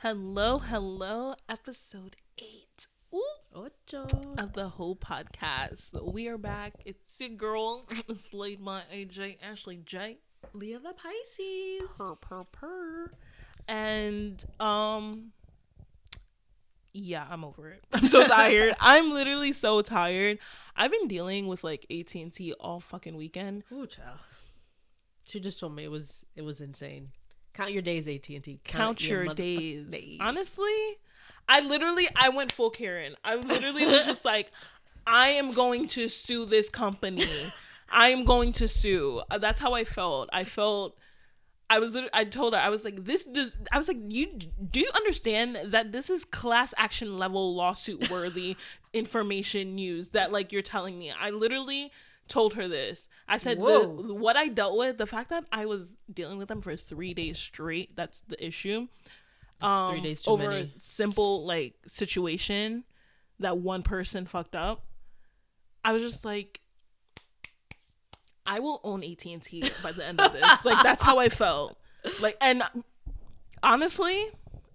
Hello, episode 8 Ocho. of the whole podcast. We are back. It's your girl, Slade by AJ, Ashley J. Leah the Pisces. Purr. And, yeah, I'm over it. I'm so tired. I'm literally so tired. I've been dealing with, like, AT&T all fucking weekend. Ooh, child. She just told me it was insane. Count your days, AT&T. Count your days. Honestly, I went full Karen. I literally was just like, I am going to sue this company. I am going to sue. That's how I felt. I told her, I was like, do you understand that this is class action level lawsuit worthy information news that like you're telling me? I literally told her this. I said, what I dealt with, the fact that I was dealing with them for 3 days straight, that's the issue. 3 days too over many. A simple like situation that one person fucked up. I was just like, I will own AT&T by the end of this. Like, that's how I felt. Like, and honestly,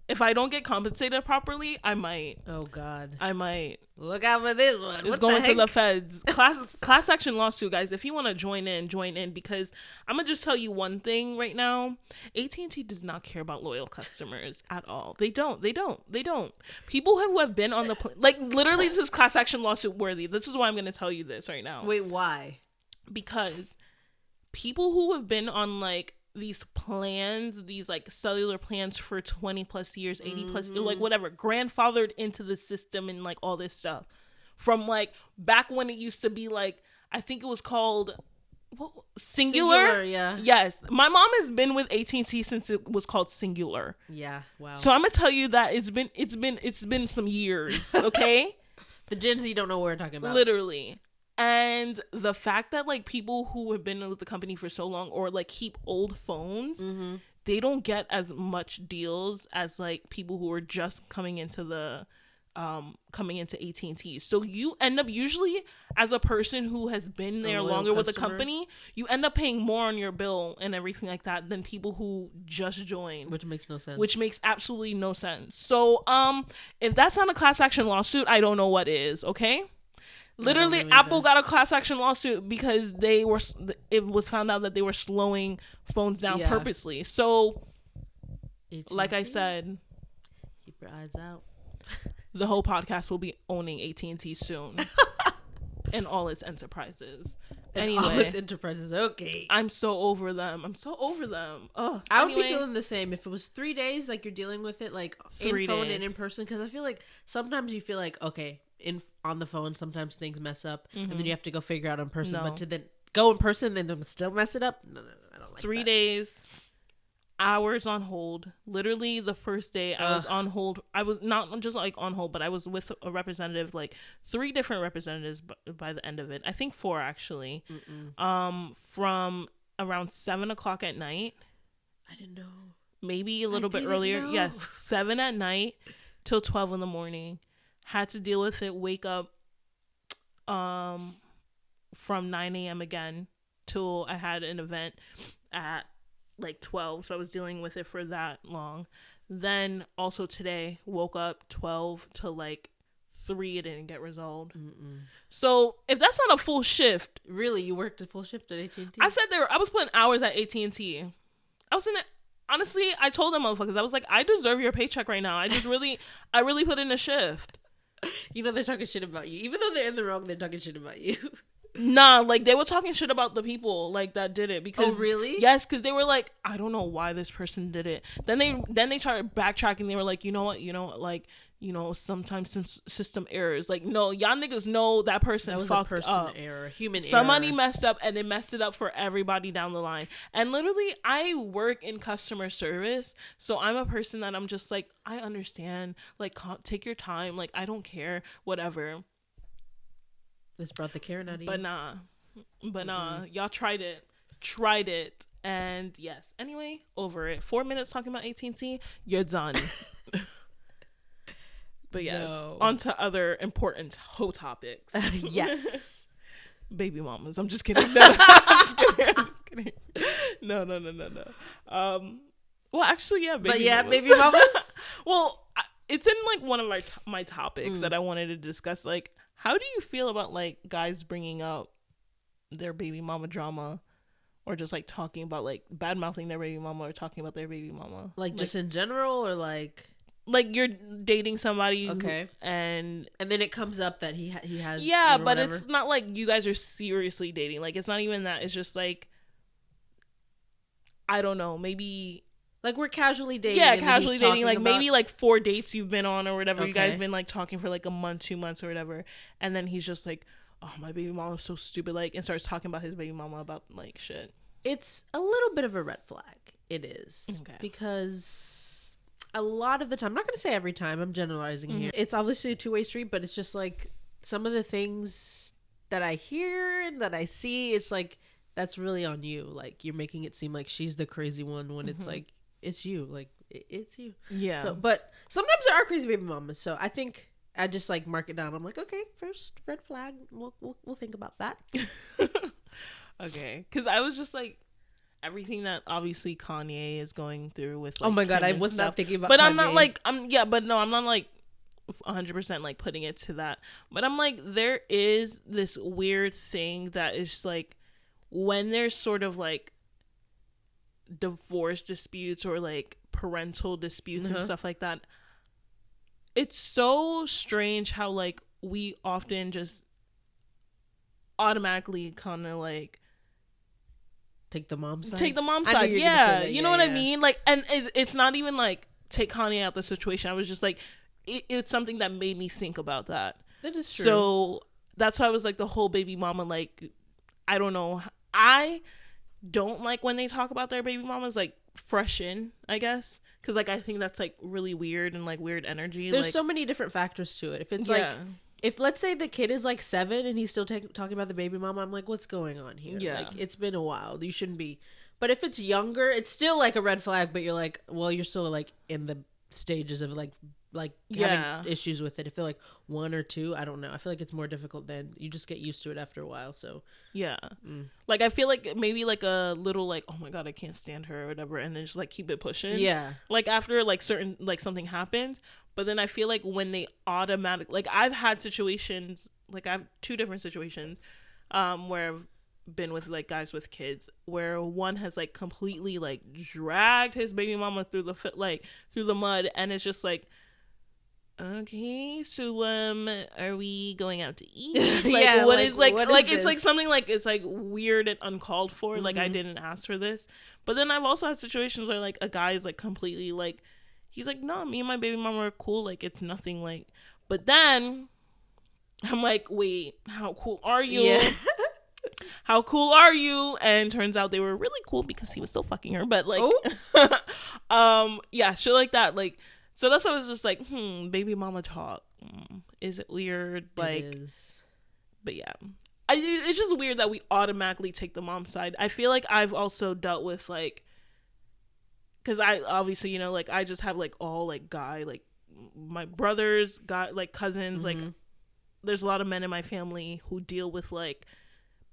if I don't get compensated properly, I might. Oh God. I might. Look out for this one. It's going to the feds. Class action lawsuit, guys. If you want to join in, because I'm going to just tell you one thing right now. AT&T does not care about loyal customers at all. They don't. People who have been on the like, literally, this is class action lawsuit worthy. This is why I'm going to tell you this right now. Wait, why? Because people who have been on like these plans, these like cellular plans for 20 plus years, 80 plus, like whatever, grandfathered into the system and like all this stuff from like back when it used to be like, I think it was called Singular. Yeah. Yes. My mom has been with AT&T since it was called Singular. Yeah. Wow. So I'm gonna tell you that it's been some years. Okay. The Gen Z don't know what we're talking about. Literally. And the fact that like people who have been with the company for so long or like keep old phones, they don't get as much deals as like people who are just coming into AT&T. So you end up usually as a person who has been there longer with the company, you end up paying more on your bill and everything like that than people who just joined. Which makes no sense. Which makes absolutely no sense. So if that's not a class action lawsuit, I don't know what is, okay? Literally, Apple got a class action lawsuit because it was found out that they were slowing phones down purposely. So, AT&T? Like I said, keep your eyes out. The whole podcast will be owning AT&T soon. And all its enterprises. Anyway. All its enterprises, okay. I'm so over them. Oh, I would be feeling the same if it was 3 days, like you're dealing with it, like 3 in phone days. and in person. Because I feel like sometimes you feel like, okay, on the phone, sometimes things mess up, and then you have to go figure out in person. No. But to then go in person, then still mess it up? No, I don't like 3 that. days, hours on hold. Literally, the first day I was on hold. I was not just like on hold, but I was with a representative, like 3 different representatives by the end of it. I think 4 actually. From around 7 o'clock at night. I didn't know. Maybe a little bit earlier. Know. Yes, 7 at night till 12 in the morning. Had to deal with it, wake up from 9 a.m. again till I had an event at like 12. So I was dealing with it for that long. Then also today, woke up 12 to like 3. It didn't get resolved. So if that's not a full shift. Really? You worked a full shift at AT&T? I said I was putting hours at AT&T. I was in it. Honestly, I told them motherfuckers, I was like, I deserve your paycheck right now. I really put in a shift. You know they're talking shit about you. Even though they're in the wrong, they're talking shit about you. Nah, like they were talking shit about the people like that did it because really? Yes, because they were like, I don't know why this person did it. Then they started backtracking. They were like, sometimes some system errors. Like, no, y'all niggas know that person that was fucked a person up. Error, human Somebody error. messed up, and it messed it up for everybody down the line. And literally, I work in customer service, so I'm a person that I'm just like, I understand. Like, take your time. Like, I don't care. Whatever. This brought the Karen out of you. But nah. Y'all tried it. And yes. Anyway, over it. 4 minutes talking about AT&T. You're done. But yes, on to other important hoe topics. Yes. Baby mamas. I'm just kidding. No, I'm just kidding. No. Well, actually, yeah. Baby mamas. Well, it's in like one of my topics that I wanted to discuss. Like, how do you feel about like guys bringing up their baby mama drama, or just like talking about like bad mouthing their baby mama or talking about their baby mama? Like just in general, or like you're dating somebody, okay, and then it comes up that he has, yeah, but it's not like you guys are seriously dating. Like, it's not even that. It's just like, I don't know, maybe. Like, we're casually dating. Yeah, casually dating. Like, maybe, like, 4 dates you've been on or whatever. Okay. You guys been, like, talking for, like, a month, 2 months or whatever. And then he's just like, oh, my baby mama's so stupid. Like, and starts talking about his baby mama about, like, shit. It's a little bit of a red flag. It is. Okay. Because a lot of the time, I'm not going to say every time, I'm generalizing here. It's obviously a two-way street, but it's just, like, some of the things that I hear and that I see, it's, like, that's really on you. Like, you're making it seem like she's the crazy one when it's, like, it's you. Like, it's you. Yeah. So, but sometimes there are crazy baby mamas. So I think I just like mark it down. I'm like, okay, first red flag. We'll think about that. Okay. Because I was just like, everything that obviously Kanye is going through with. Like, oh my God, I was not thinking about. But Kanye. I'm not like but no, I'm not like 100% like putting it to that. But I'm like, there is this weird thing that is like, when there's sort of like divorce disputes or like parental disputes and stuff like that, it's so strange how like we often just automatically kind of like take the mom side. Yeah, you know what I mean? Like, and it's not even like take Kanye out the situation. I was just like, it's something that made me think about that. That is true. So that's why I was like, the whole baby mama, like, I don't know, I don't like when they talk about their baby mamas like fresh in, I guess, because like I think that's like really weird and like weird energy. There's like, so many different factors to it. If it's like, if let's say the kid is like 7 and he's still talking about the baby mama, I'm like, what's going on here? Yeah, like, it's been a while, you shouldn't be. But if it's younger, it's still like a red flag, but you're like, well, you're still like in the stages of like having issues with it. If they're like 1 or 2, I don't know, I feel like it's more difficult. Then you just get used to it after a while. So like I feel like maybe like a little like, oh my God, I can't stand her or whatever, and then just like keep it pushing, like after like certain like something happens. But then I feel like when they automatic, like I've had situations, like I have 2 different situations where I've been with like guys with kids, where one has like completely like dragged his baby mama through the mud, and it's just like, okay, so are we going out to eat? Like, what is it's this? Like something like, it's like weird and uncalled for. Like, I didn't ask for this. But then I've also had situations where like a guy is like completely like, he's like, no, me and my baby mama are cool, like it's nothing, like. But then I'm like, wait, how cool are you? How cool are you? And turns out they were really cool because he was still fucking her. But like, yeah, shit like that. Like, so that's why I was just like, baby mama talk. Is it weird? Like, it is. But yeah, it's just weird that we automatically take the mom side. I feel like I've also dealt with like, because I obviously, you know, like I just have like all like guy, like my brothers, got like cousins, like there's a lot of men in my family who deal with like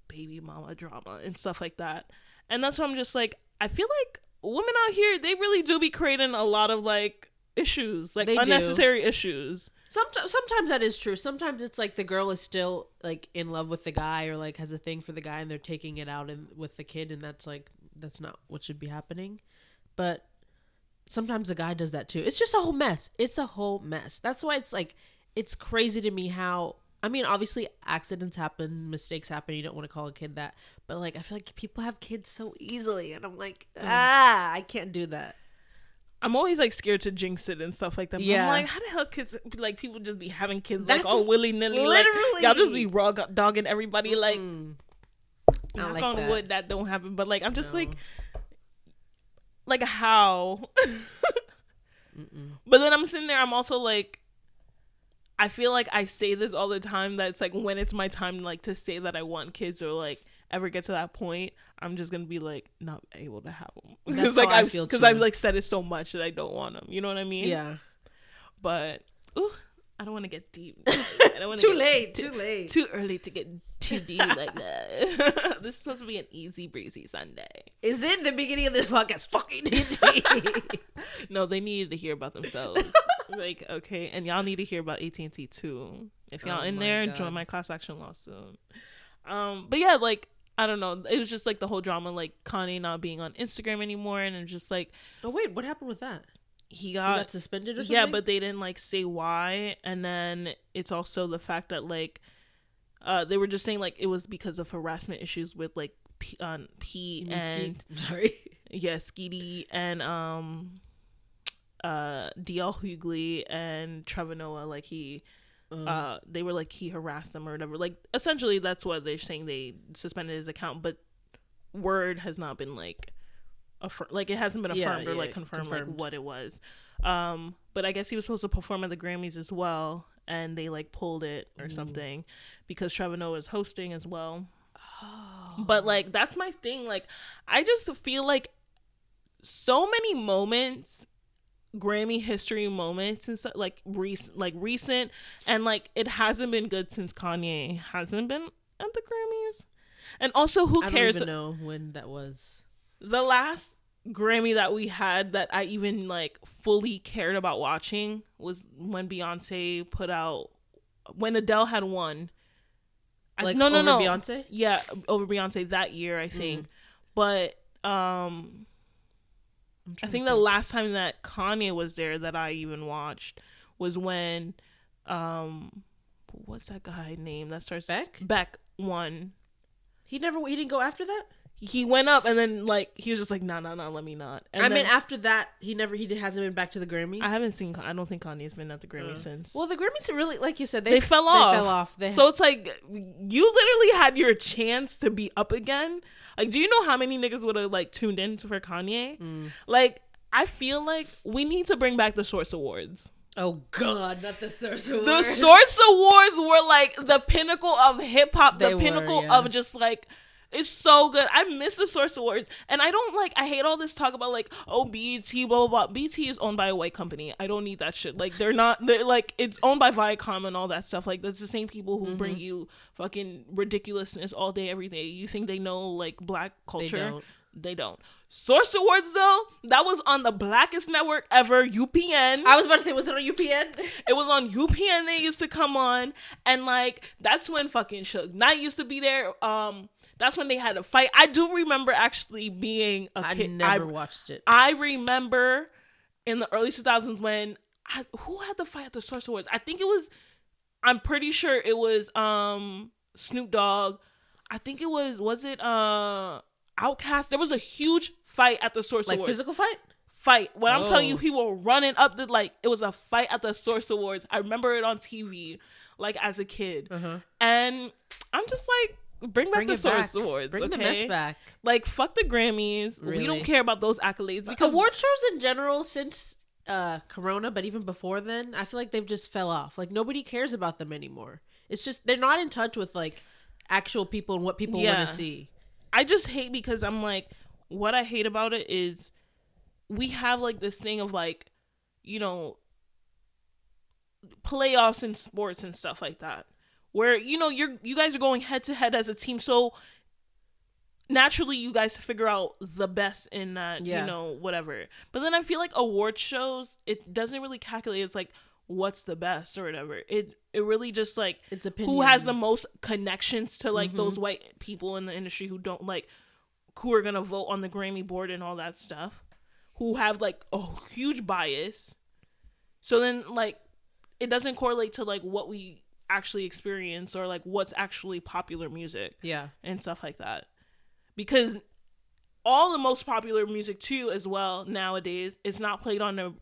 baby mama drama and stuff like that. And that's why I'm just like, I feel like women out here, they really do be creating a lot of like issues, like unnecessary issues. Sometimes that is true. Sometimes it's like the girl is still like in love with the guy, or like has a thing for the guy, and they're taking it out with the kid, and that's not what should be happening. But sometimes the guy does that too. It's just a whole mess. That's why it's like, it's crazy to me how, I mean, obviously accidents happen, mistakes happen, you don't want to call a kid that, but like I feel like people have kids so easily, and I'm like, I can't do that. I'm always like scared to jinx it and stuff like that. But I'm like, how the hell kids, like people just be having kids like all willy-nilly, literally, like, y'all just be raw dogging everybody, like knock on wood that don't happen. But like I'm just like how? But then I'm sitting there, I'm also like, I feel like I say this all the time, that it's like when it's my time like to say that I want kids, or like ever get to that point, I'm just gonna be like not able to have them, because like I've like said it so much that I don't want them, you know what I mean? Yeah. But I don't want to get deep. I don't want to too early to get too deep like that. This is supposed to be an easy breezy Sunday. Is it the beginning of this podcast fucking deep? No, they needed to hear about themselves. Like, okay, and y'all need to hear about AT&T too. If y'all in there, join my class action lawsuit. But yeah, like, I don't know. It was just like the whole drama, like Kanye not being on Instagram anymore, and it's just like, oh wait, what happened with that? He got suspended or something? Yeah, but they didn't like say why. And then it's also the fact that like they were just saying like it was because of harassment issues with like Pete and Skeety and DL Hughley and Trevor Noah. Like they were like he harassed them or whatever. Like essentially that's what they're saying. They suspended his account, but word has not been like like it hasn't been affirmed or like confirmed like what it was. But I guess he was supposed to perform at the Grammys as well, and they like pulled it or something because Trevor Noah is hosting as well. But like that's my thing. Like I just feel like so many moments, Grammy history moments and stuff like recent, and like it hasn't been good since Kanye hasn't been at the Grammys. And also, who cares? I don't even know when that was. The last Grammy that we had that I even like fully cared about watching was when Beyonce put out, when Adele had won. Like no, Beyonce? Yeah, over Beyonce that year, I think. But I think the last time that Kanye was there that I even watched was when what's that guy name that starts Beck won. He didn't go after that? He went up and then like he was just like no, let me not. And then, after that he hasn't been back to the Grammys. I don't think Kanye's been at the Grammys since. Well, the Grammys are really, like you said, they fell off. So it's like you literally had your chance to be up again. Like, do you know how many niggas would have like tuned in for Kanye? Like, I feel like we need to bring back the Source Awards. Oh God, not the Source Awards. The Source Awards were like the pinnacle of hip hop, the pinnacle of just like, it's so good. I miss the Source Awards. And I hate all this talk about like, oh, BET, blah, blah, blah. BET is owned by a white company. I don't need that shit. Like, they're like, it's owned by Viacom and all that stuff. Like, that's the same people who bring you fucking ridiculousness all day, every day. You think they know like black culture? They don't. Source Awards though, that was on the blackest network ever, UPN. I was about to say, was it on UPN? It was on UPN. They used to come on, and like that's when fucking Suge Knight used to be there. That's when they had a fight. I do remember actually being a kid. I never watched it. I remember in the early 2000s when who had the fight at the Source Awards? I'm pretty sure it was Snoop Dogg. I think it was it Outkast? There was a huge fight at the Source Awards. Like physical fight? Fight. When I'm telling you, people were running up it was a fight at the Source Awards. I remember it on TV, like as a kid. And I'm just like, bring back the Source Awards. Bring the mess back. Like, fuck the Grammys. Really? We don't care about those accolades. Because award shows in general, since Corona, but even before then, I feel like they've just fell off. Like, nobody cares about them anymore. It's just, they're not in touch with like actual people and what people want to see. I just hate because I'm like, what I hate about it is we have like this thing of like, you know, playoffs in sports and stuff like that, where, you know, you guys are going head to head as a team. So naturally you guys figure out the best in that, you know, whatever. But then I feel like award shows, it doesn't really calculate. It's like, what's the best or whatever. It really just like, it's who has the most connections to like those white people in the industry who don't like, who are gonna vote on the Grammy board and all that stuff, who have like a huge bias. So then like it doesn't correlate to like what we actually experience or like what's actually popular music and stuff like that. Because all the most popular music too as well nowadays is not played on the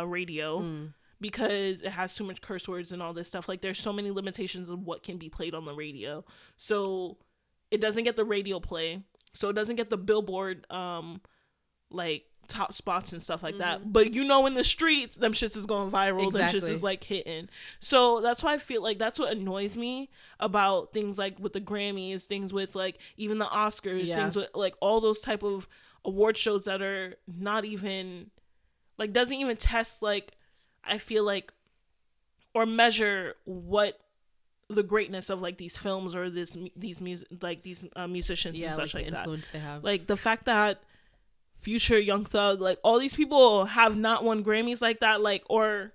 radio because it has too much curse words and all this stuff. Like, there's so many limitations of what can be played on the radio. So it doesn't get the radio play. So it doesn't get the Billboard, like, top spots and stuff like that. But, you know, in the streets, them shits is going viral. Exactly. Them shits is, like, hitting. So that's why I feel like that's what annoys me about things, like, with the Grammys, things with, like, even the Oscars, things with, like, all those type of award shows that are not even, like, doesn't even test, like, I feel like, or measure what the greatness of like these films or these music, like these musicians and such like that. They have. Like the fact that Future, Young Thug, like all these people have not won Grammys like that, like, or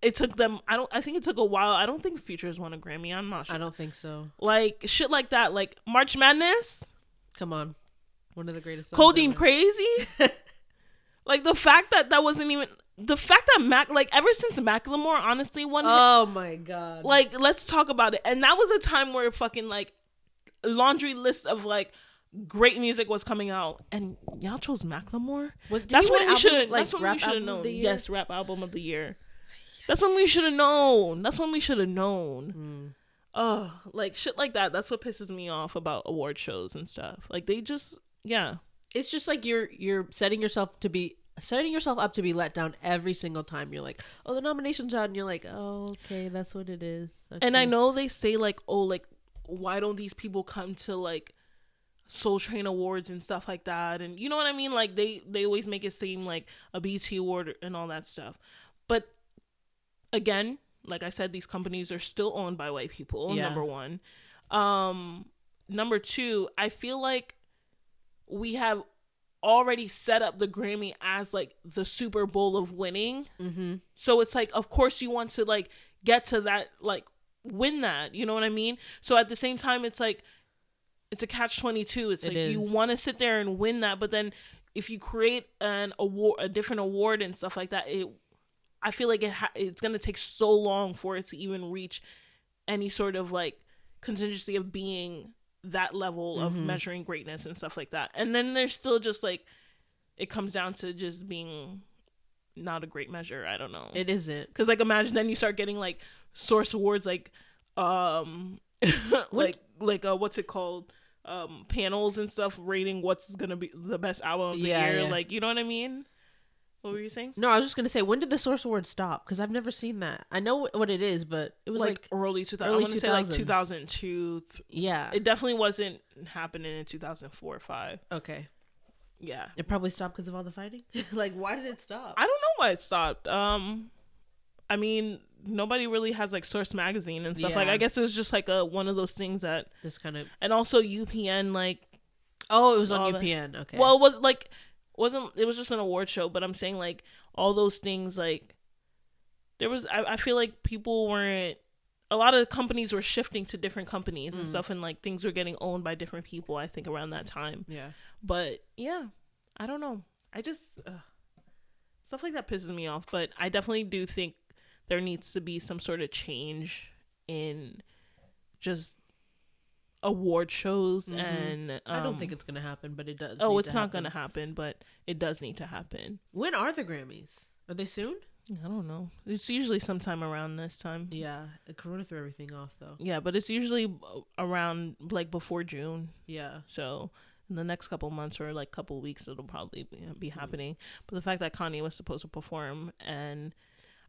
it took them. I think it took a while. I don't think Future's won a Grammy. I'm not sure. I don't think so. Like shit like that. Like March Madness. Come on, one of the greatest. Codeine Crazy. Like the fact that wasn't even the fact that ever since Macklemore honestly won. Oh my god. Like let's talk about it. And that was a time where fucking like laundry list of like great music was coming out, and y'all chose Macklemore. That's when we should have. That's when we should have known. Yes, rap album of the year. That's when we should have known. That's when we should have known. Oh, like shit like that. That's what pisses me off about award shows and stuff. Like they just, yeah. It's just like you're setting yourself up to be let down every single time. You're like, oh, the nomination's out, and you're like, oh, okay, that's what it is. Okay. And I know they say like, oh, like why don't these people come to like Soul Train Awards and stuff like that? And you know what I mean? Like they always make it seem like a BT award and all that stuff. But again, like I said, these companies are still owned by white people. Yeah. Number one. Number two, I feel like we have already set up the Grammy as like the Super Bowl of winning. Mm-hmm. So it's like, of course you want to like get to that, like win that, you know what I mean? So at the same time, it's like, it's a catch-22. It's like you want to sit there and win that, but then if you create an award, a different award and stuff like that, I feel like it's going to take so long for it to even reach any sort of like contingency of being that level of measuring greatness and stuff like that. And then there's still just like, it comes down to just being not a great measure. I don't know. It isn't. Because like imagine then you start getting like source awards like what's it called? Panels and stuff rating what's gonna be the best album of the year. Yeah. Like, you know what I mean? What were you saying? No, I was just gonna say, when did the Source Awards stop? Because I've never seen that. I know what it is, but it was like early 2000. I want to say like 2002. Yeah, it definitely wasn't happening in 2004 or 5. Okay. Yeah, it probably stopped because of all the fighting. Like, why did it stop? I don't know why it stopped. I mean, nobody really has like Source Magazine and stuff. Yeah. Like, I guess it was just like one of those things that this kind of, and also UPN, like, oh, it was on UPN. Okay. Well, it was like, it was just an award show, but I'm saying like all those things, like there was, I feel like people weren't, a lot of companies were shifting to different companies and stuff, and like things were getting owned by different people, I think, around that time. Yeah. But yeah, I don't know. I just, stuff like that pisses me off, but I definitely do think there needs to be some sort of change in just award shows. And I don't think it's gonna happen, but it does. Oh, it's not gonna happen, but it does need to happen. When are the Grammys? Are they soon? I don't know. It's usually sometime around this time. Yeah, Corona threw everything off though. Yeah, but it's usually around like before June. Yeah. So in the next couple months or like couple weeks, it'll probably be happening. But the fact that Kanye was supposed to perform, and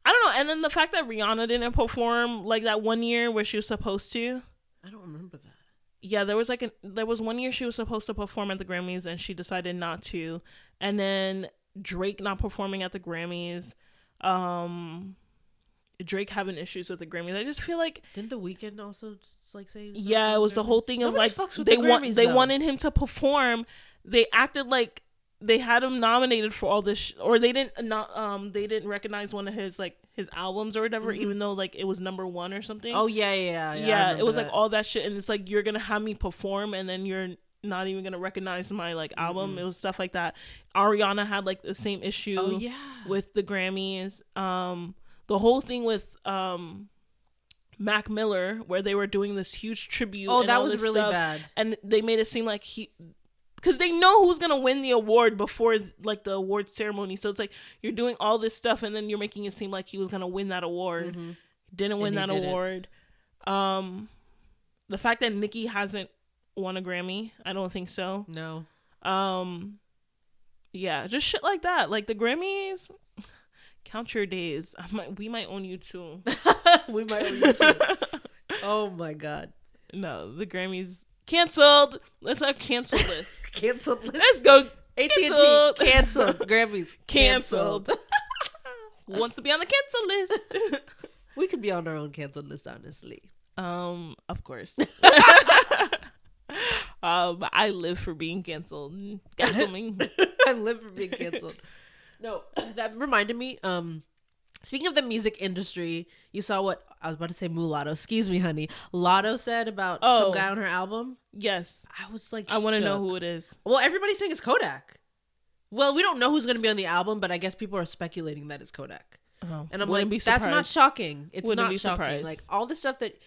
I don't know, and then the fact that Rihanna didn't perform like that one year where she was supposed to. I don't remember that. Yeah, there was 1 year she was supposed to perform at the Grammys and she decided not to. And then Drake not performing at the Grammys. Drake having issues with the Grammys. I just feel like, didn't The Weeknd also like say? Yeah, it was the whole thing of like they wanted him to perform. They acted like they had him nominated for all this, or they didn't recognize one of his like his albums or whatever, even though like it was number 1 or something. Oh yeah. It was like all that shit, and it's like, you're gonna have me perform, and then you're not even gonna recognize my like album. It was stuff like that. Ariana had like the same issue with the Grammys. The whole thing with Mac Miller, where they were doing this huge tribute. Oh, that was really bad. And they made it seem like because they know who's gonna win the award before like the award ceremony. So it's like, you're doing all this stuff and then you're making it seem like he was gonna win that award. Didn't win that award. The fact that Nikki hasn't won a Grammy, I don't think so. No. Yeah, just shit like that. Like the Grammys, count your days. We might own you too. We might own you too. Oh my god. No, the Grammys canceled. Let's have cancel this. Canceled list. Let's go. AT&T canceled. Grammys canceled. Who wants to be on the cancel list? We could be on our own canceled list, honestly. Of course. I live for being canceled. Cancel me. I live for being canceled. No, that reminded me. Speaking of the music industry, you saw what I was about to say, Mulatto. Excuse me, honey. Lotto said about some guy on her album. Yes. I was like, I want to know who it is. Well, everybody's saying it's Kodak. Well, we don't know who's going to be on the album, but I guess people are speculating that it's Kodak. Oh, and I'm like, that's not shocking. It's not shocking. Surprised. Like, all the stuff that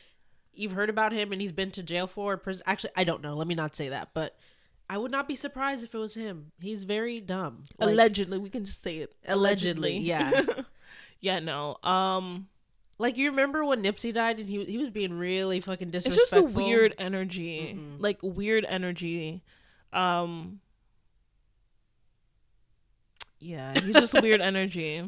you've heard about him and he's been to jail for, prison. Actually, I don't know. Let me not say that. But I would not be surprised if it was him. He's very dumb. Like, allegedly. We can just say it. Allegedly. Yeah. Yeah, no. Like, you remember when Nipsey died and he was being really fucking disrespectful? It's just a weird energy. Mm-hmm. Like, weird energy. Yeah, he's just weird energy.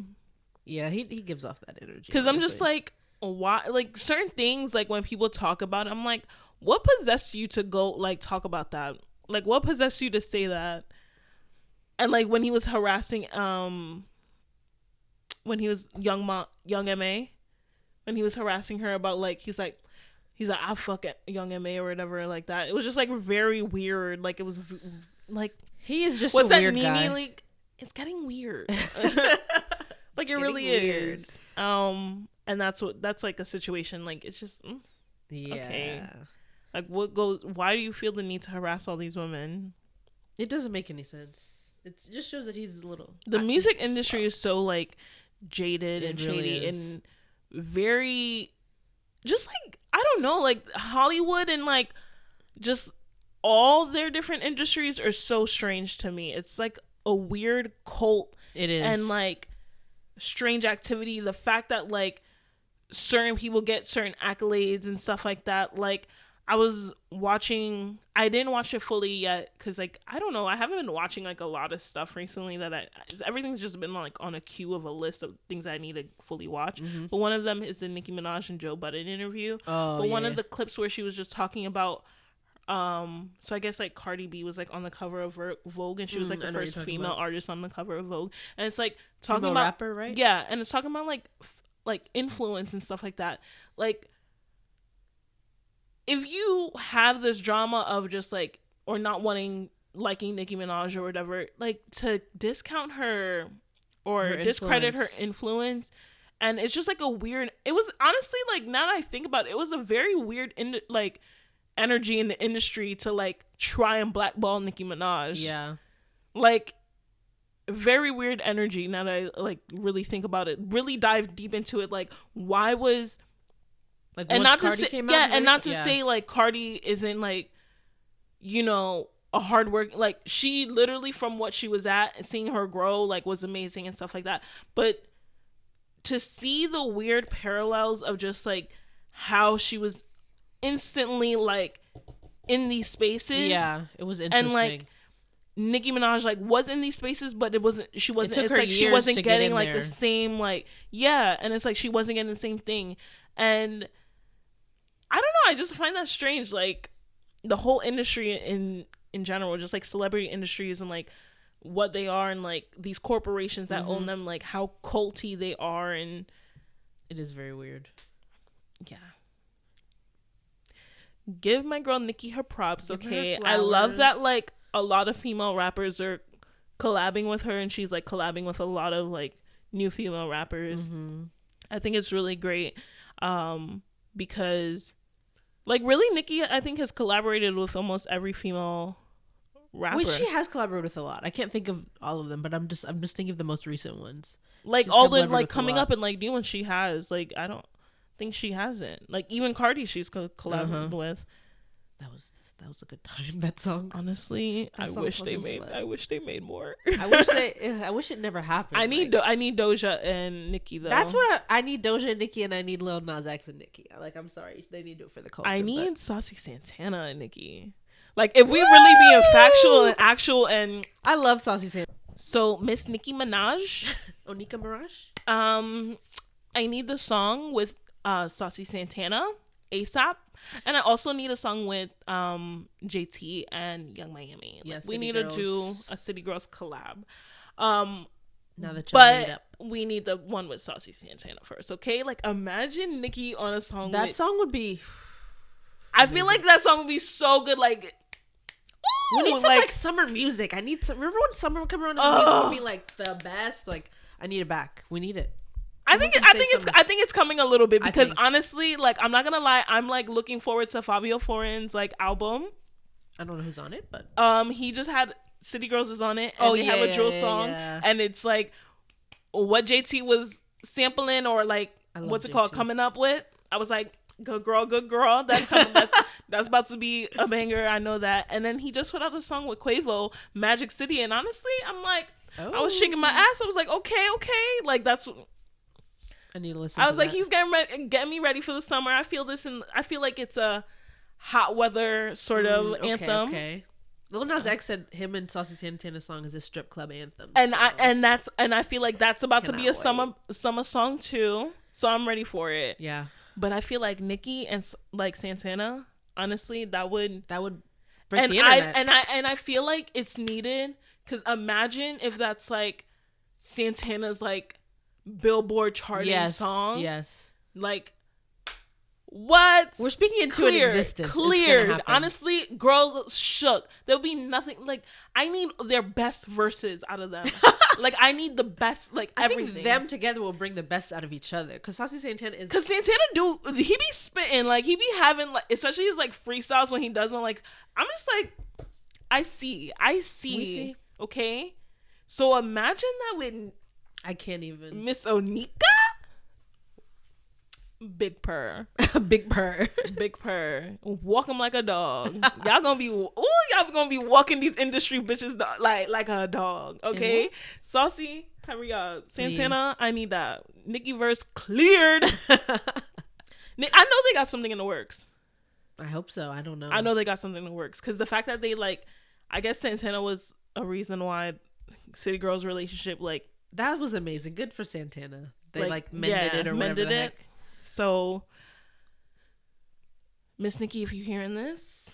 Yeah, he gives off that energy. Because I'm just like, why? Like, certain things, like, when people talk about it, I'm like, what possessed you to go, like, talk about that? Like, what possessed you to say that? And, like, when he was harassing, when he was young M.A., when he was harassing her about, like, he's like, I fuck young M.A. or whatever, like that. It was just, like, very weird. Like, it was, like, he is just a weird guy. Like, it's getting weird. Like, it really weird. Is. And that's like a situation. Like, it's just, okay. Like, why do you feel the need to harass all these women? It doesn't make any sense. It just shows that he's a little. The music industry is so, like, jaded and shady and very, just, like, I don't know, like, Hollywood and, like, just all their different industries are so strange to me. It's like a weird cult. It is. And, like, strange activity. The fact that, like, certain people get certain accolades and stuff like that. Like, I didn't watch it fully yet because, like, I don't know, I haven't been watching, like, a lot of stuff recently that everything's just been, like, on a queue of a list of things I need to fully watch. Mm-hmm. But one of them is the Nicki Minaj and Joe Budden interview. One of the clips where she was just talking about, so I guess, like, Cardi B was, like, on the cover of Vogue, and she was, like, the first female artist on the cover of Vogue, and it's, like, talking about rapper, right? Yeah, and it's talking about, like influence and stuff like that. Like, if you have this drama of just, like, or not liking Nicki Minaj or whatever, like, to discount her or discredit her influence, and it's just, like, it was honestly, like, now that I think about it, it was a very weird energy in the industry to, like, try and blackball Nicki Minaj. Yeah. Like, very weird energy now that I, like, really think about it, really dive deep into it. Like, why was, like, and not Cardi to say, yeah, and not to say, like, Cardi isn't, like, you know, a hard work, like, she literally, from what she was at and seeing her grow, like, was amazing and stuff like that. But to see the weird parallels of just, like, how she was instantly, like, in these spaces, yeah, it was interesting. And, like, Nicki Minaj, like, was in these spaces, but she wasn't it's like she wasn't getting, like, the same, like, yeah, and it's like she wasn't getting the same thing. And I don't know, I just find that strange, like, the whole industry in general, just, like, celebrity industries and, like, what they are, and, like, these corporations that own them, like, how culty they are. And it is very weird. Yeah. Give my girl Nikki her props, okay? I love that, like, a lot of female rappers are collabing with her, and she's, like, collabing with a lot of, like, new female rappers. Mm-hmm. I think it's really great, because, like, really, Nikki, I think, has collaborated with almost every female rapper. Which she has collaborated with a lot. I can't think of all of them, but I'm just thinking of the most recent ones. Like, she's all the, like, coming up and, like, new ones she has. Like, I don't think she hasn't. Like, even Cardi, she's collaborated with. That was a good time, that song. Honestly, I wish they made more. I wish it never happened. I need Doja and Nikki, though. That's what I need. Doja and Nikki, and I need Lil Nas X and Nikki. Like, I'm sorry, they need to do it for the culture. I need Saucy Santana and Nikki. Like, if we really being factual and actual, and I love Saucy Santana. So Miss Nicki Minaj, Nicki Minaj. I need the song with Saucy Santana ASAP. And I also need a song with JT and Young Miami. Yes, we need to do a City Girls collab. Now that y'all meet up. We need the one with Saucy Santana first, okay? Like, imagine Nikki on a song. That song would be. I feel like that song would be so good. Like, we need some, like, summer music. I need some. Remember when summer would come around and the music would be, like, the best? Like, I need it back. We need it. I think it's coming a little bit because honestly, like I'm not gonna lie, I'm like looking forward to Fabio Foreign's like album. I don't know who's on it, but he just had City Girls is on it, and they have a drill song, and it's like what JT was sampling or like what's it called coming up with. I was like, good girl. That's coming. That's about to be a banger. I know that. And then he just put out a song with Quavo, Magic City, and honestly, I'm like, I was shaking my ass. I was like, okay, like that's. I need to listen. I was like, he's getting me ready for the summer. I feel this, and I feel like it's a hot weather sort of anthem. Okay. Lil Nas X said him and Saucy Santana's song is a strip club anthem. And I feel like that's about to be a summer song too. So I'm ready for it. Yeah. But I feel like Nikki and like Santana, honestly, that would break the internet. And I feel like it's needed because imagine if that's like Santana's like Billboard charting song. Yes. Like what? We're speaking into an existence. Cleared. Honestly, girls shook. There'll be nothing like I need their best verses out of them. Like I need the best, like everything. I think them together will bring the best out of each other. Cause Saucy Santana is. Cause Santana he be spitting like he be having like especially his like freestyles when he doesn't like. I'm just like, I see. Okay, so imagine that with. I can't even. Miss Onika. Big purr. Big purr. Big purr. Walk him like a dog. Y'all gonna be walking these industry bitches like a dog. Okay? Saucy, hurry up. Santana, please. I need that. Nicki verse cleared. I know they got something in the works. I hope so. I don't know. I know they got something in the works. Because the fact that they like, I guess Santana was a reason why City Girls' relationship like. That was amazing. Good for Santana. They like mended it or whatever the heck. So, Miss Nikki, if you're hearing this,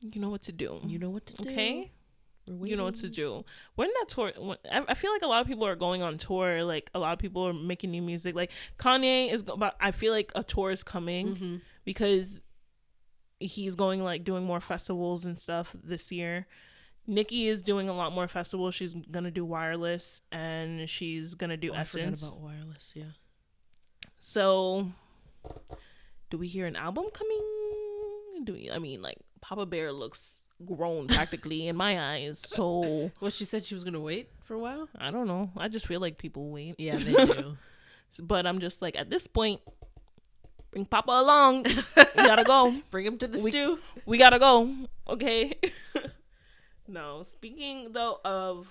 you know what to do. You know what to do. Okay? You know what to do. When that tour, I feel like a lot of people are going on tour. Like, a lot of people are making new music. Like, Kanye is, but I feel like a tour is coming because he's going, like, doing more festivals and stuff this year. Nikki is doing a lot more festivals. She's going to do Wireless and she's going to do Essence. I forgot about Wireless, yeah. So, do we hear an album coming? I mean, like, Papa Bear looks grown practically in my eyes. So, well, she said she was gonna wait for a while. I don't know. I just feel like people wait. Yeah, they do. But I'm just like, at this point, bring Papa along. We gotta go. Bring him to the stew. We gotta go. Okay. No. Speaking though of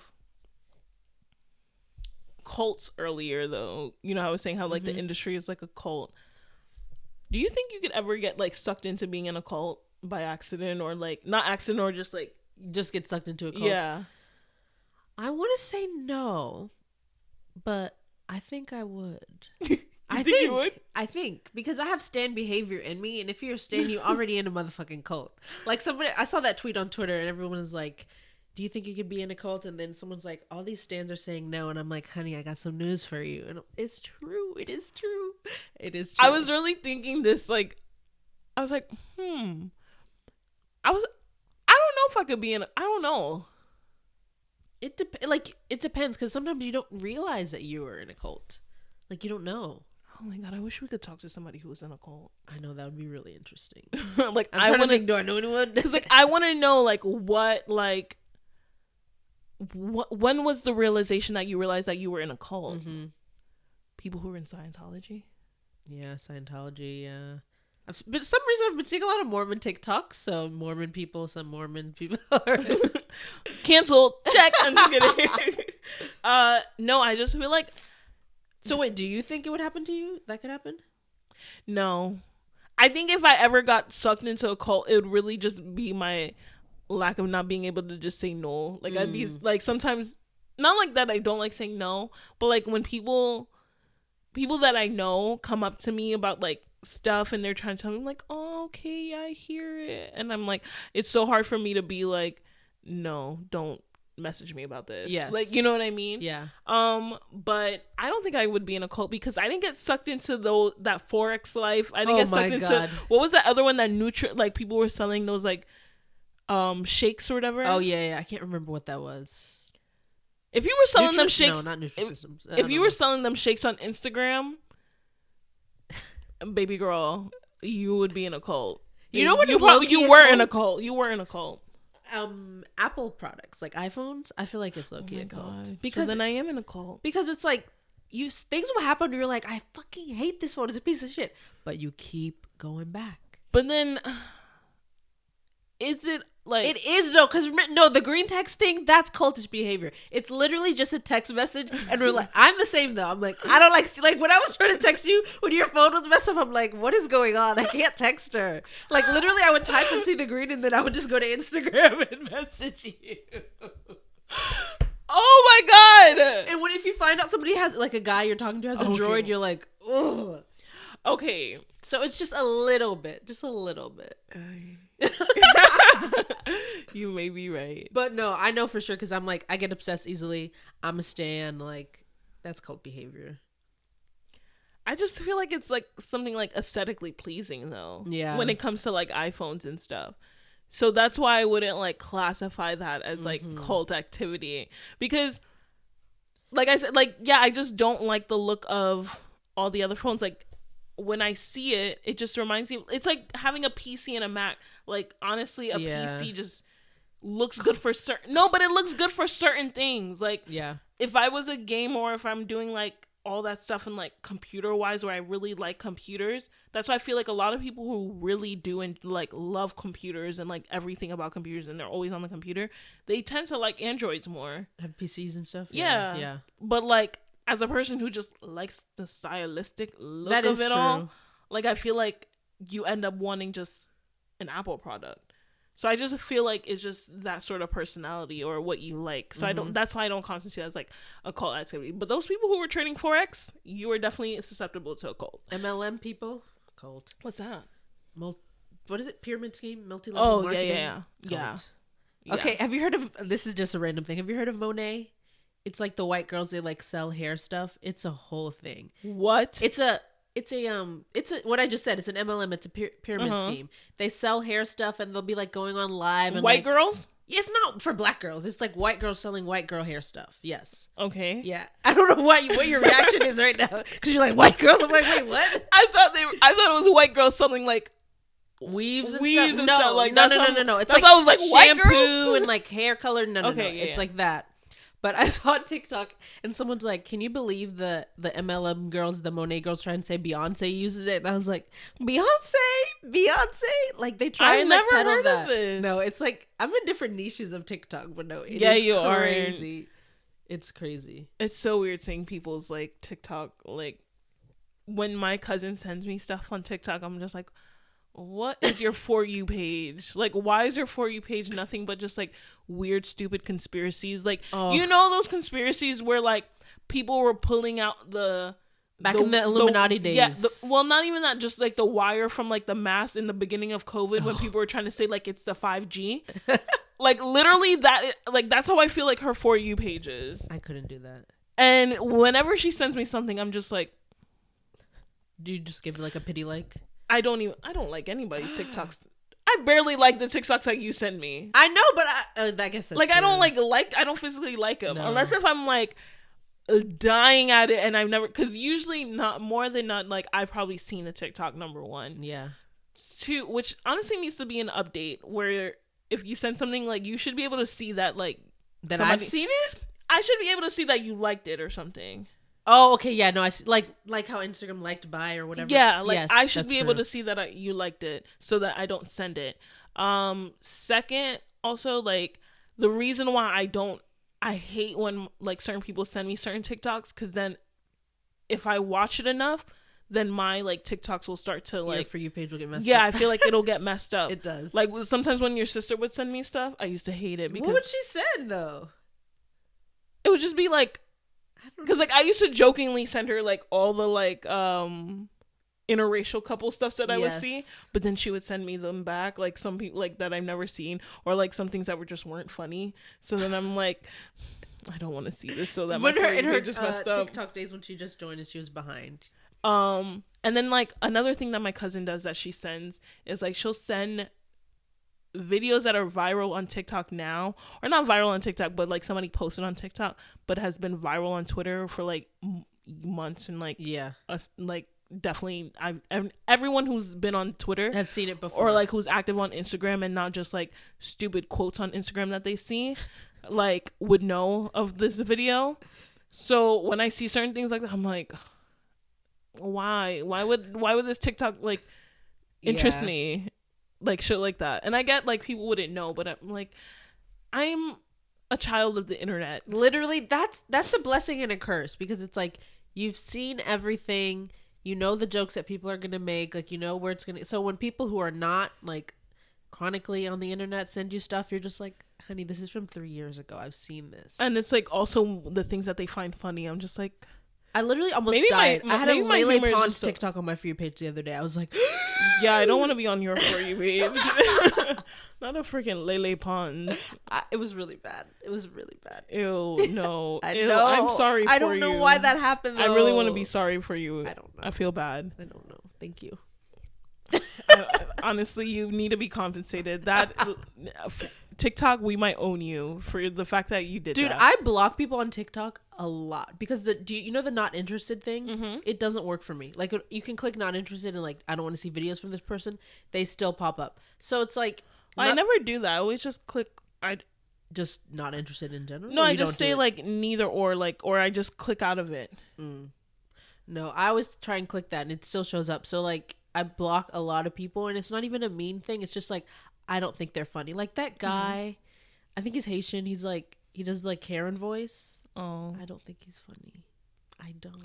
cults earlier, though, you know, I was saying how like the industry is like a cult. Do you think you could ever get like sucked into being in a cult by accident, or like not accident, or just like just get sucked into a cult? Yeah, I want to say no, but I think I would. I think you would? I think because I have stan behavior in me, and if you're a stan, you're already in a motherfucking cult. Like I saw that tweet on Twitter, and everyone was like, do you think you could be in a cult? And then someone's like, all these stans are saying no. And I'm like, honey, I got some news for you. And it's true. It is true. It is true. I was really thinking this, like, I was like, I don't know if I could be in, I don't know. It depends, because sometimes you don't realize that you are in a cult. Like, you don't know. Oh my God, I wish we could talk to somebody who was in a cult. I know, that would be really interesting. Like, I want to think, do I know anyone? Because, like, I want to know, like, when was the realization that you realized that you were in a cult? People who were in Scientology. Yeah, Scientology. Yeah, but for some reason I've been seeing a lot of Mormon TikToks. So some Mormon people are canceled. Check. I'm just kidding. No, I just feel like. So wait, do you think it would happen to you? That could happen? No, I think if I ever got sucked into a cult, it would really just be my lack of not being able to just say no. Like I'd be like, sometimes, not like that I don't like saying no, but like when people that I know come up to me about like stuff and they're trying to tell me, I'm like, oh, okay, I hear it, and I'm like, it's so hard for me to be like, no, don't message me about this. Yes. Like, you know what I mean? Yeah. But I don't think I would be in a cult because I didn't get sucked into that Forex life. I didn't get sucked into what was that other one that like people were selling those like shakes or whatever. Oh yeah, I can't remember what that was. If you were selling them shakes, no, not Nutrisystems. If you were selling them shakes on Instagram, baby girl, you would be in a cult. You know what? You were in a cult. You were in a cult. Apple products like iPhones, I feel like it's low-key a cult. Because then I am in a cult. Because it's like things will happen where you're like, I fucking hate this phone. It's a piece of shit. But you keep going back. But then, is it like... It is though, because no, the green text thing, that's cultish behavior. It's literally just a text message, and we're like, I'm the same though. I'm like, I don't like when I was trying to text you when your phone was messed up, I'm like, what is going on? I can't text her. Like literally, I would type and see the green, and then I would just go to Instagram and message you. Oh my god! And if you find out somebody has like a guy you're talking to has a droid, you're like, ugh. Okay, so it's just a little bit. You may be right, but no, I know for sure because I'm like, I get obsessed easily. I'm a stan. Like, that's cult behavior. I just feel like it's like something like aesthetically pleasing though. Yeah. When it comes to like iPhones and stuff. So that's why I wouldn't like classify that as like cult activity, because like I said, like, yeah, I just don't like the look of all the other phones. Like when I see it, it just reminds me, it's like having a PC and a Mac. Like honestly, a PC just looks good for but it looks good for certain things. Like, yeah, if I was a gamer or if I'm doing like all that stuff and like computer wise where I really like computers, that's why I feel like a lot of people who really do and like love computers and like everything about computers and they're always on the computer, they tend to like Androids more, have PCs and stuff. Yeah. But like as a person who just likes the stylistic look of it all, like I feel like you end up wanting just an Apple product. So I just feel like it's just that sort of personality or what you like. So that's why I don't constitute as like a cult activity. But those people who were trading Forex, you are definitely susceptible to a cult. MLM people, cult. What's that? What is it? Pyramid scheme, multi-level marketing. Yeah. Okay, have you heard of, this is just a random thing. Have you heard of Monet? It's like the white girls, they like sell hair stuff. It's a whole thing. What? It's what I just said. It's an MLM. It's a pyramid scheme. They sell hair stuff and they'll be like going on live. And white girls? It's not for black girls. It's like white girls selling white girl hair stuff. Yes. Okay. Yeah. I don't know what your reaction is right now because you're like white girls. I'm like, wait, what? I thought it was white girls selling like weaves and stuff. No, like, no. It's like I was like shampoo white girls? and like hair color. No. Okay, it's like that. But I saw TikTok and someone's like, can you believe the MLM girls, the Monet girls try and say Beyonce uses it? And I was like, Beyonce? Like they try and like never heard that. Of this. No, it's like, I'm in different niches of TikTok, but no, you are crazy. It's crazy. It's so weird seeing people's like TikTok, like when my cousin sends me stuff on TikTok, I'm just like, what is your For You page? Like, why is your For You page nothing but just like weird, stupid conspiracies? Like, you know, those conspiracies where like people were pulling out in the Illuminati days. Yeah, well, not even that, just like the wire from like the mask in the beginning of COVID when people were trying to say like it's the 5G. Like literally that's how I feel like her For You page is. I couldn't do that. And whenever she sends me something, I'm just like, do you just give it like a pity like? I don't like anybody's TikToks. I barely like the TikToks that you send me. I know, but I guess that's like true. I don't physically like them unless if I'm like dying at it and I've never, because usually not like I've probably seen a TikTok, number one. Yeah. Two, which honestly needs to be an update where if you send something, like you should be able to see that like that I've seen it. I should be able to see that you liked it or something. Oh, okay, yeah, no, I see, like how Instagram liked by or whatever. Yeah, like yes, I should be able to see that you liked it so that I don't send it. Second, also like the reason why I hate when like certain people send me certain TikToks, because then if I watch it enough, then my like TikToks will start to like your For You page will get messed up. Yeah, I feel like it'll get messed up. It does. Like sometimes when your sister would send me stuff, I used to hate it because what would she send though? It would just be like, because like I used to jokingly send her like all the like interracial couple stuff that I would see, but then she would send me them back, like some people like that I've never seen, or like some things that weren't funny. So then I'm like, I don't want to see this. So that when my her just messed up. TikTok days when she just joined and she was behind. And then like another thing that my cousin does that she sends is like she'll send videos that are viral on TikTok now, or not viral on TikTok, but like somebody posted on TikTok, but has been viral on Twitter for like months, and like like definitely everyone who's been on Twitter has seen it before, or like who's active on Instagram and not just like stupid quotes on Instagram that they see, like would know of this video. So when I see certain things like that, I'm like, why would this TikTok like interest me, like shit like that? And I get like people wouldn't know, but I'm like, I'm a child of the internet. Literally, that's a blessing and a curse, because it's like you've seen everything. You know the jokes that people are going to make, like, you know where it's going to... So when people who are not, like, chronically on the internet send you stuff, you're just like, honey, this is from 3 years ago. I've seen this. And it's, like, also the things that they find funny. I'm just like... I literally almost died. I had a Lele Pons TikTok on my For You page the other day. I was like... Yeah, I don't want to be on your For You page. Not a freaking Lele Pons. It was really bad. It was really bad. Ew, no. I Ew, know. I'm sorry for you. I don't know why that happened, though. I really want to be sorry for you. I don't know. I feel bad. I don't know. Thank you. Honestly, you need to be compensated. That TikTok, we might own you for the fact that you did that. Dude, I block people on TikTok a lot because you know the not interested thing? Mm-hmm. It doesn't work for me. Like, you can click not interested and like, I don't want to see videos from this person. They still pop up. So it's like... I never do that. I always just click... Just not interested in general? No, I just say like neither or, like, or I just click out of it. No, I always try and click that and it still shows up. So like, I block a lot of people, and it's not even a mean thing. It's just like, I don't think they're funny. Like that guy, I think he's Haitian. He's like, he does like Karen voice. Oh, I don't think he's funny. I don't.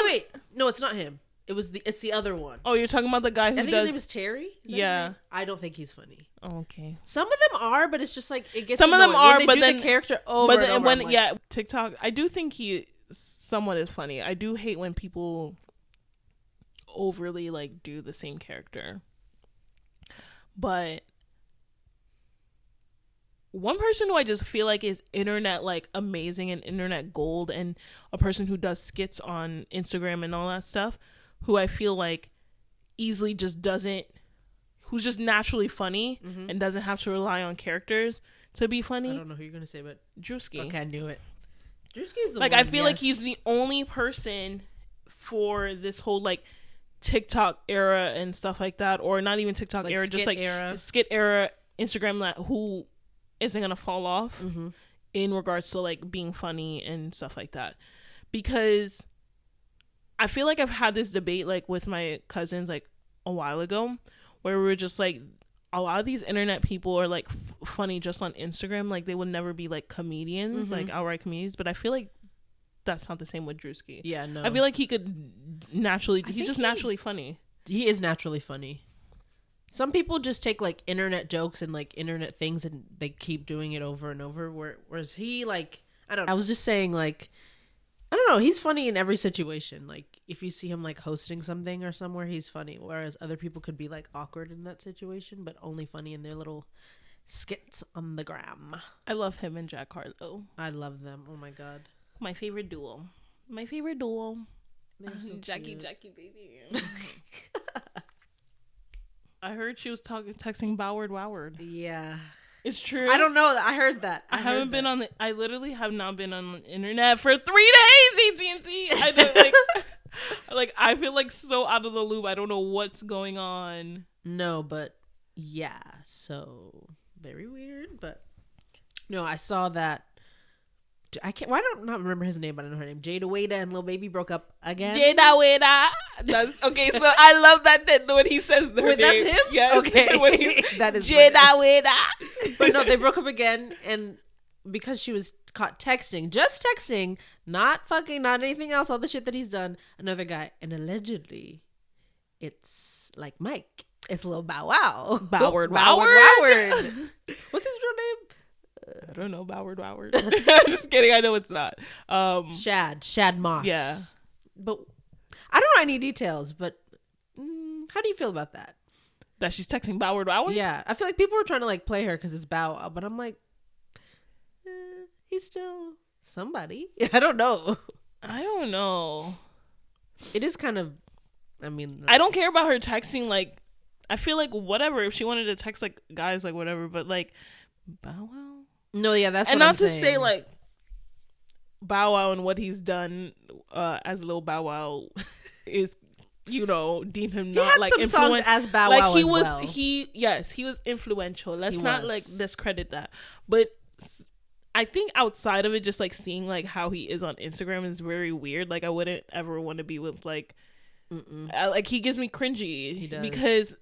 Wait. No, it's not him. It's the other one. Oh, you're talking about the guy who I think his name is Terry. Yeah. I don't think he's funny. Oh, okay. Some of them are, but it's just like it gets. Some annoying. of them are, when they but do then the character over. But then and over, when TikTok, I do think he somewhat is funny. I do hate when people overly like do the same character. But one person who I just feel like is internet like amazing and internet gold, and a person who does skits on Instagram and all that stuff, who I feel like easily just doesn't, who's just naturally funny and doesn't have to rely on characters to be funny. I don't know who you're gonna say, but Drewski. Okay, I knew it. Drewski's the like one, I feel like he's the only person for this whole like TikTok era and stuff like that, or not even TikTok like era, just like skit era Instagram, that who isn't gonna fall off in regards to like being funny and stuff like that. Because I feel like I've had this debate like with my cousins like a while ago, where we were just like, a lot of these internet people are like funny just on Instagram. Like they would never be like comedians, like outright comedians. But I feel like that's not the same with Drewski. Yeah, no. I feel like he could naturally, he's just naturally funny. He is naturally funny. Some people just take like internet jokes and like internet things and they keep doing it over and over. Whereas he like, I don't know. I was just saying like, I don't know. He's funny in every situation. Like if you see him like hosting something or somewhere, he's funny. Whereas other people could be like awkward in that situation, but only funny in their little skits on the gram. I love him and Jack Harlow. I love them. Oh my God. My favorite duo. So Jackie, baby. I heard she was texting Boward. Yeah. It's true. I don't know. I heard that. I literally have not been on the internet for 3 days, AT&T. I don't, like I feel like so out of the loop. I don't know what's going on. No, but yeah. So very weird, but no, I saw that. Why don't I not remember his name, but I know her name. Jada Wada and Lil Baby broke up again. Jada Wada. That's okay. So I love that when he says their name. That's him. Yes. Okay. That is Jada Wada. But no, they broke up again, and because she was caught texting, just texting, not fucking, not anything else, all the shit that he's done, another guy, and allegedly, it's like Mike. It's Lil Bow Wow. Boward. What's his real name? I don't know, Boward. Just kidding. I know it's not. Shad Moss. Yeah. But I don't know any details, but how do you feel about that? That she's texting Boward? Yeah. I feel like people were trying to like play her because it's Bow Wow, but I'm like, he's still somebody. I don't know. It is kind of, I mean. I don't care about her texting like I feel like whatever, if she wanted to text like guys, like whatever, but like Bow Wow. No, yeah, that's and what not I'm to saying. say like Bow Wow and what he's done as Lil Bow Wow is, you know, deem him not had like some songs as Bow like Wow he as was well. he was influential. Let's He not was. like discredit that, but I think outside of it, just like seeing like how he is on Instagram is very weird. Like I wouldn't ever want to be with like like he gives me cringy. He does. Because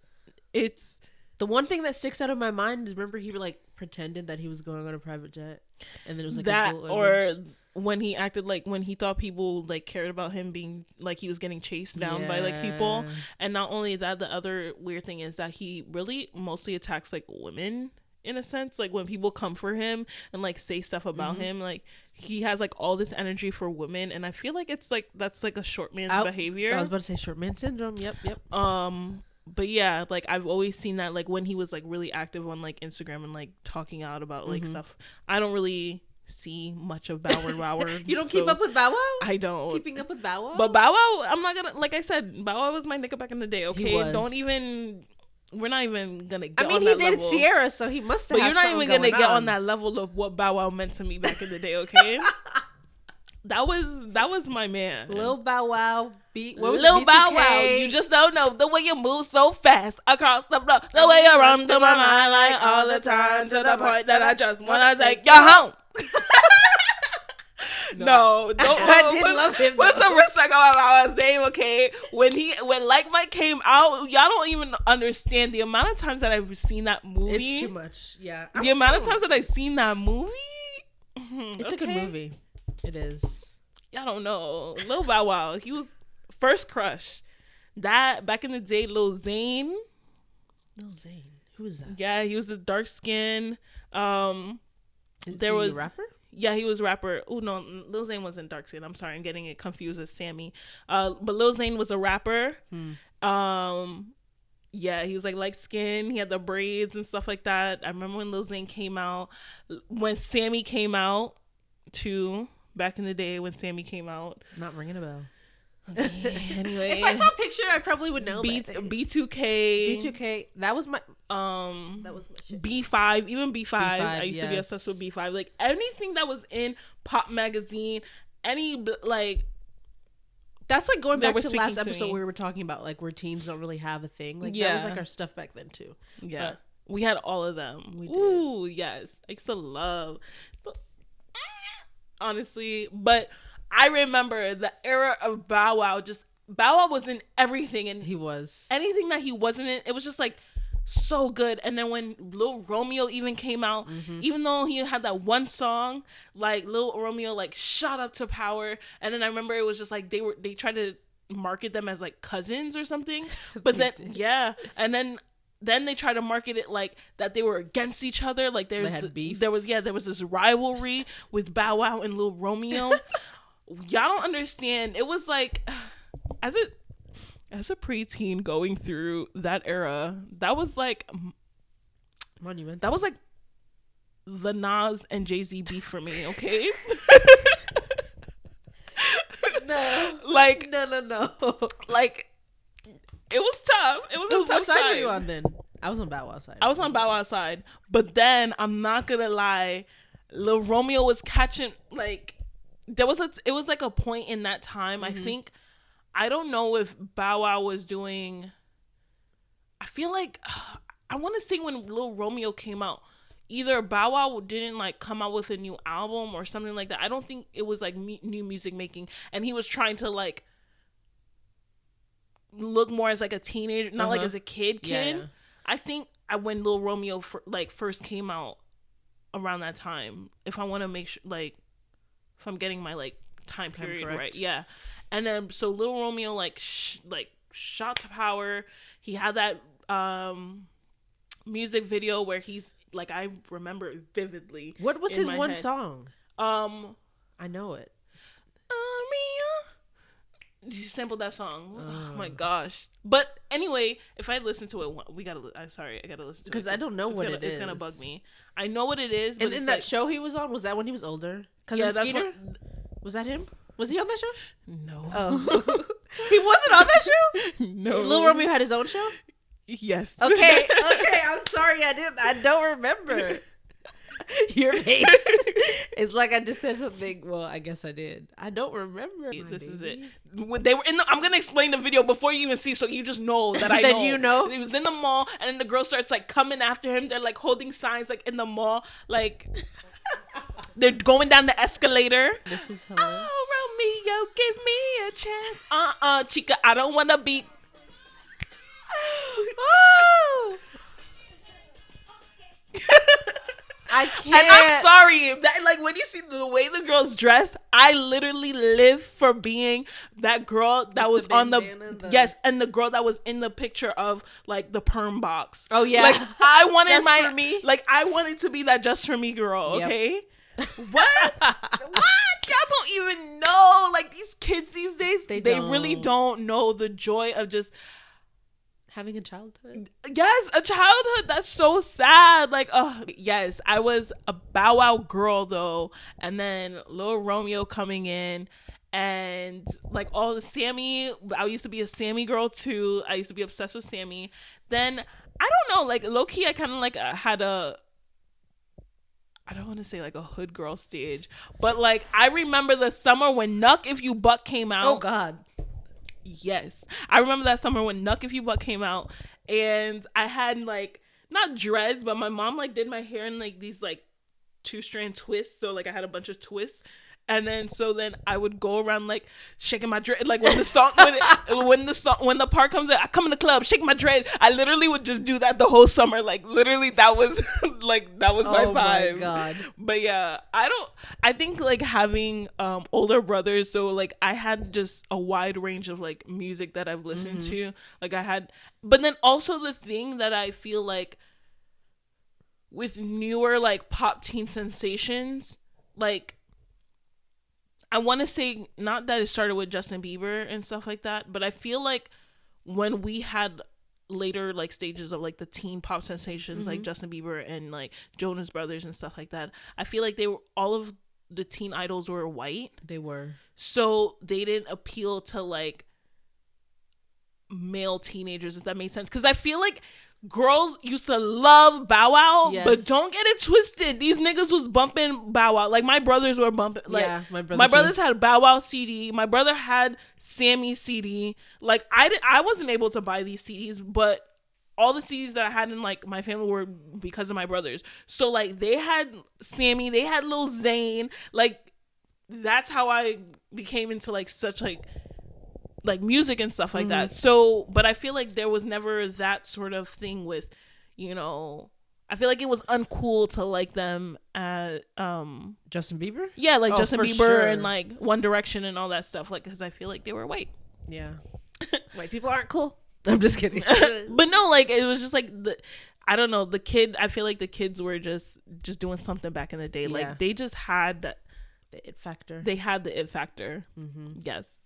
it's the one thing that sticks out of my mind is, remember he like pretended that he was going on a private jet, and then it was like that, a or image. when he acted like when he thought people like cared about him being like he was getting chased down by like people. And not only that, the other weird thing is that he really mostly attacks like women in a sense. Like when people come for him and like say stuff about him, like he has like all this energy for women, and I feel like it's like that's like a short man's behavior. I was about to say Sherman Syndrome. Yep. But yeah, like I've always seen that like when he was like really active on like Instagram and like talking out about like stuff. I don't really see much of Bow Wow. You don't keep up with Bow Wow? I don't. Keeping up with Bow Wow? But Bow Wow, I'm not gonna, like I said, Bow Wow was my nigga back in the day, okay? We're not even gonna get on that level. he dated Sierra, so he must have. But you're not even gonna get on that level of what Bow Wow meant to me back in the day, okay? That was my man. Lil Bow Wow beat. Lil Bow Wow, you just don't know the way you move so fast across the floor, the way you run through my mind like all the time, to the point that I just wanna take you home. No, I did love him. Put some respect on Bow Wow's name, okay? When Like Mike came out, y'all don't even understand the amount of times that I've seen that movie. It's too much. Yeah, the amount of times that I've seen that movie. It's a good movie. It is. Y'all don't know. Lil Bow Wow, he was first crush. That back in the day, Lil Zane. Lil Zane, who is that? Yeah, he was a dark skin. Is he a rapper? Yeah, he was a rapper. Oh no, Lil Zane wasn't dark skin. I'm sorry, I'm getting it confused with Sammy. But Lil Zane was a rapper. Yeah, he was like light skin. He had the braids and stuff like that. I remember when Lil Zane came out. When Sammy came out, too. Back in the day when Sammy came out. Not ringing a bell. Okay, anyway, if I saw a picture, I probably would know. B2K. That was my. That was my shit. B5, even B5. I used to be yes. obsessed with B5. Like anything that was in Pop magazine, any like. That's like going back to last to episode me. where we were talking about like where teens don't really have a thing. Like that was like our stuff back then too. Yeah, but we had all of them. We did. Ooh, yes, I used to love. Honestly, but I remember the era of Bow Wow. Just Bow Wow was in everything, and he was anything that he wasn't in. It was just like so good. And then when Lil Romeo even came out, even though he had that one song, like Lil Romeo like shot up to power. And then I remember it was just like they tried to market them as like cousins or something. But then and then they try to market it like that they were against each other. Like there was this rivalry with Bow Wow and Lil Romeo. Y'all don't understand. It was like as a preteen going through that era, that was like monument. That was like the Nas and Jay-Z beef for me, okay? No. Like no. Like it was tough. It was a tough what side time. were you on then? I was on Bow Wow's side. I was on Bow Wow's side. But then I'm not gonna lie, Lil Romeo was catching like it was like a point in that time. I don't know if Bow Wow was doing. I feel like I want to say when Lil Romeo came out, either Bow Wow didn't like come out with a new album or something like that. I don't think it was like new music making, and he was trying to like look more as like a teenager, not like as a kid. Yeah. I think when Lil Romeo first came out around that time, if I want to make sure like if I'm getting my like time period right, yeah. And then so Lil Romeo like shot to power. He had that music video where he's like, I remember it vividly. What was his one head. song? I know it. You sampled that song. Oh my gosh. But anyway, if I listen to it, I gotta listen to it because I don't know what it is. It's gonna bug me. I know what it is. But and in that show he was on, was that when he was older? Yeah, that's what, was that him? Was he on that show? No. Oh, he wasn't on that show. No. Lil Romeo had his own show. Yes. Okay. I'm sorry. I don't remember. Your face. It's like I just said something. Well, I guess I did. I don't remember. This is it. When they were in the, I'm gonna explain the video before you even see, so you just know that I know. That you know. He was in the mall, and then the girl starts like coming after him. They're like holding signs like in the mall, like they're going down the escalator. This is hilarious. Oh, Romeo, give me a chance. Chica, I don't wanna be. Oh. I can't. And I'm sorry that, like, when you see the way the girl's dressed, I literally live for being that girl that was on yes, and the girl that was in the picture of like the perm box. Oh yeah, like I wanted just for me. Like I wanted to be that just for me girl. Okay, yep. What? Y'all don't even know. Like these kids these days, they really don't know the joy of just having a childhood. Yes, a childhood. That's so sad. Like, yes, I was a Bow Wow girl though, and then Lil Romeo coming in, and like all the Sammy. I used to be a Sammy girl too. I used to be obsessed with Sammy. Then I don't know, like low key, I kind of like had a. I don't want to say like a hood girl stage, but like I remember the summer when Nuck If You Buck came out. Oh God. Yes, I remember that summer when Nuck If You Buck came out, and I had like not dreads, but my mom like did my hair in like these like 2-strand twists, so like I had a bunch of twists, and then I would go around like shaking my dread, like when the song when the part comes in, I come in the club, shake my dread. I literally would just do that the whole summer, like literally that was like that was my vibe. Oh my God. But yeah, I think like having older brothers, so like I had just a wide range of like music that I've listened to, like I had, but then also the thing that I feel like with newer like pop teen sensations, like I want to say not that it started with Justin Bieber and stuff like that, but I feel like when we had later like stages of like the teen pop sensations like Justin Bieber and like Jonas Brothers and stuff like that, I feel like all of the teen idols were white. They were. So they didn't appeal to like male teenagers, if that makes sense. Because I feel like girls used to love Bow Wow, yes. But don't get it twisted. These niggas was bumping Bow Wow. Like my brothers were bumping. Like yeah, my brothers had Bow Wow CD. My brother had Sammy CD. Like I wasn't able to buy these CDs, but all the CDs that I had in like my family were because of my brothers. So like they had Sammy, they had Lil Zane. Like that's how I became into like such like music and stuff like that. So, but I feel like there was never that sort of thing with, you know, I feel like it was uncool to like them at Justin Bieber? Yeah, like Justin Bieber and like One Direction and all that stuff, like because I feel like they were white. Yeah. White people aren't cool. I'm just kidding. But no, like it was just like I don't know, I feel like the kids were just doing something back in the day. Yeah. Like they just had the it factor. They had the it factor. Yes,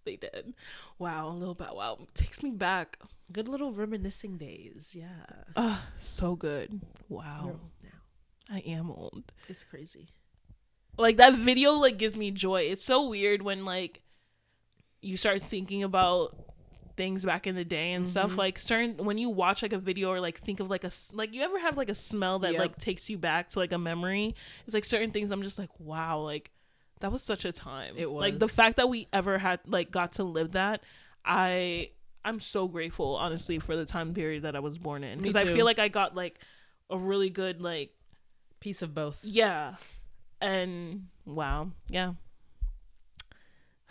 they did. Wow, a little Bow Wow takes me back. Good little reminiscing days. Yeah. So good. Wow. You're old now. I am old. It's crazy. Like that video like gives me joy. It's so weird when like you start thinking about things back in the day and stuff, like when you watch like a video or like think of like you ever have like a smell that like takes you back to like a memory. It's like certain things I'm just like, wow, like that was such a time. It was. Like the fact that we ever had like got to live that, I'm so grateful honestly for the time period that I was born in, because I feel like I got like a really good like piece of both. Yeah. And wow. Yeah.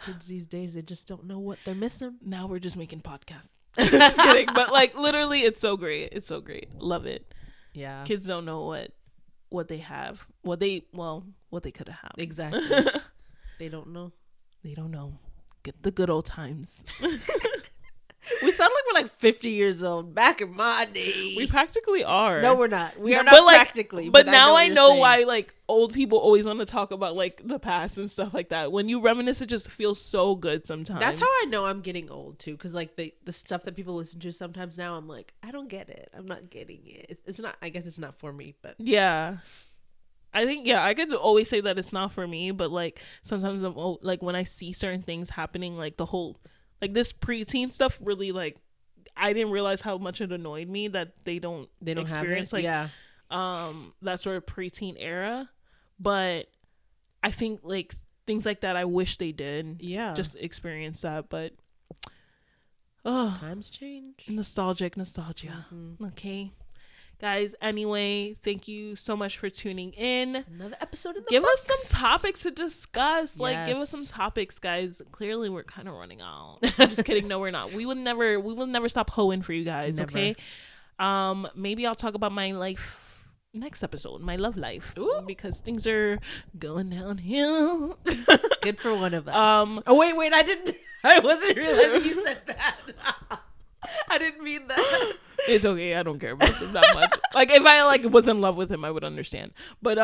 Kids these days, they just don't know what they're missing. Now we're just making podcasts. Just kidding. But like literally it's so great. It's so great. Love it. Yeah. Kids don't know what they have. What they could have had. Exactly. They don't know. They don't know. Get the good old times. We sound like we're like 50 years old. Back in my day. We practically are. No, we're not. We are not practically. But now I know why like old people always want to talk about like the past and stuff like that. When you reminisce, it just feels so good sometimes. That's how I know I'm getting old too. Because like the stuff that people listen to sometimes now, I'm like, I don't get it. I'm not getting it. It's not. I guess it's not for me. But yeah. I think, yeah, I could always say that it's not for me. But like sometimes I'm like when I see certain things happening, like the whole... Like this preteen stuff really like I didn't realize how much it annoyed me that they don't experience have it. like that sort of preteen era. But I think like things like that, I wish they did. Yeah, just experience that. But times change. Nostalgia. Mm-hmm. Okay. Guys, anyway, thank you so much for tuning in. Another episode of the Give books. us some topics to discuss. Like, give us some topics, guys. Clearly, we're kind of running out. I'm just kidding. No, we're not. We will never stop hoeing for you guys. Never. Okay. Maybe I'll talk about my life next episode, my love life. Ooh. Because things are going downhill. Good for one of us. Oh wait, I wasn't realizing you said that. I didn't mean that. It's okay. I don't care about him that much. Like, if I like was in love with him, I would understand. But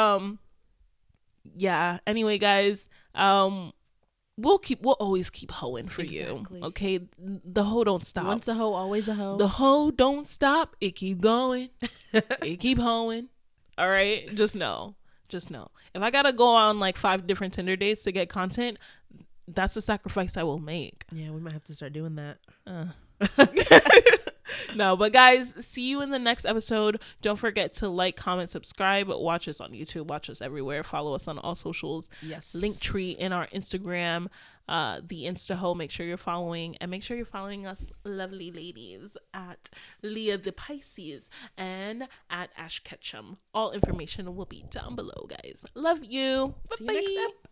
yeah. Anyway, guys, we'll always keep hoeing for you. Okay, the hoe don't stop. Once a hoe, always a hoe. The hoe don't stop. It keep going. It keep hoeing. All right, just know. If I gotta go on like 5 different Tinder dates to get content, that's a sacrifice I will make. Yeah, we might have to start doing that. No, but guys, see you in the next episode. Don't forget to like, comment, subscribe. Watch us on YouTube. Watch us everywhere. Follow us on all socials. Yes. Linktree in our Instagram. The Instaho. Make sure you're following. And make sure you're following us lovely ladies at Leah the Pisces and at Ash Ketchum. All information will be down below, guys. Love you. See you next episode.